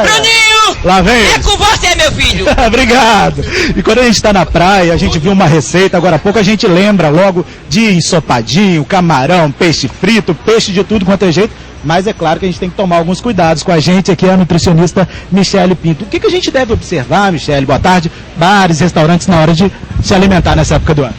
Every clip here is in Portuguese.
Bruninho! Lá vem! É com você, meu filho! Obrigado! E quando a gente está na praia, a gente viu uma receita, agora há pouco a gente lembra logo de ensopadinho, camarão, peixe frito, peixe de tudo quanto é jeito, mas é claro que a gente tem que tomar alguns cuidados. Com a gente aqui é a nutricionista Michele Pinto. O que a gente deve observar, Michele? Boa tarde. Bares, restaurantes na hora de se alimentar nessa época do ano.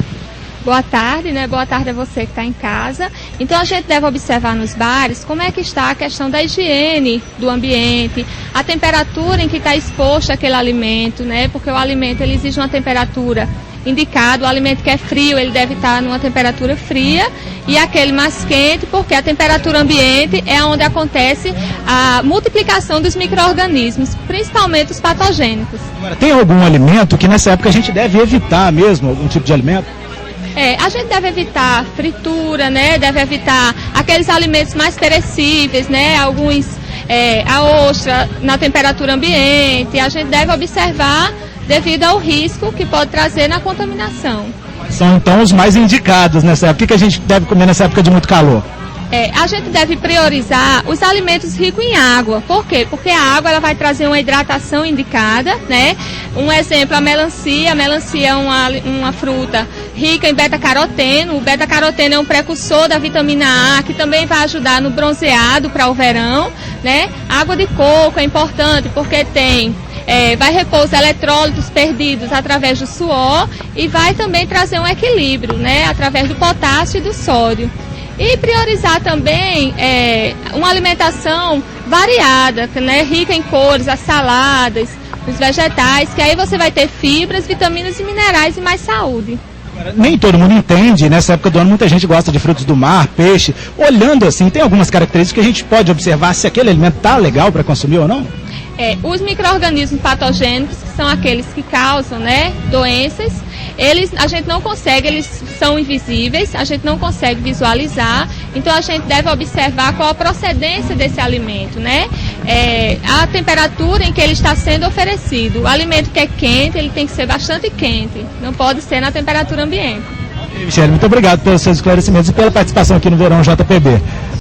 Boa tarde, né? Boa tarde a você que está em casa. Então a gente deve observar nos bares como é que está a questão da higiene do ambiente, a temperatura em que está exposto aquele alimento, né? Porque o alimento ele exige uma temperatura indicada, o alimento que é frio ele deve estar numa temperatura fria e aquele mais quente, porque a temperatura ambiente é onde acontece a multiplicação dos micro-organismos, principalmente os patogênicos. Agora, tem algum alimento que nessa época a gente deve evitar mesmo, algum tipo de alimento? A gente deve evitar fritura, né? Deve evitar aqueles alimentos mais perecíveis, né? Alguns, a ostra na temperatura ambiente. A gente deve observar devido ao risco que pode trazer na contaminação. São então os mais indicados nessa época. O que a gente deve comer nessa época de muito calor? A gente deve priorizar os alimentos ricos em água. Por quê? Porque a água ela vai trazer uma hidratação indicada, né? Um exemplo, a melancia. A melancia é uma fruta rica em beta-caroteno. O beta-caroteno é um precursor da vitamina A, que também vai ajudar no bronzeado para o verão, né? Água de coco é importante porque vai repor os eletrólitos perdidos através do suor e vai também trazer um equilíbrio, né? Através do potássio e do sódio. E priorizar também uma alimentação variada, né, rica em cores, as saladas, os vegetais, que aí você vai ter fibras, vitaminas e minerais e mais saúde. Nem todo mundo entende, nessa época do ano muita gente gosta de frutos do mar, peixe. Olhando assim, tem algumas características que a gente pode observar se aquele alimento está legal para consumir ou não? Os micro-organismos patogênicos, que são aqueles que causam, né, doenças, a gente não consegue, eles são invisíveis, a gente não consegue visualizar, então a gente deve observar qual a procedência desse alimento, né? A temperatura em que ele está sendo oferecido. O alimento que é quente, ele tem que ser bastante quente, não pode ser na temperatura ambiente. Michele, muito obrigado pelos seus esclarecimentos e pela participação aqui no Verão JPB.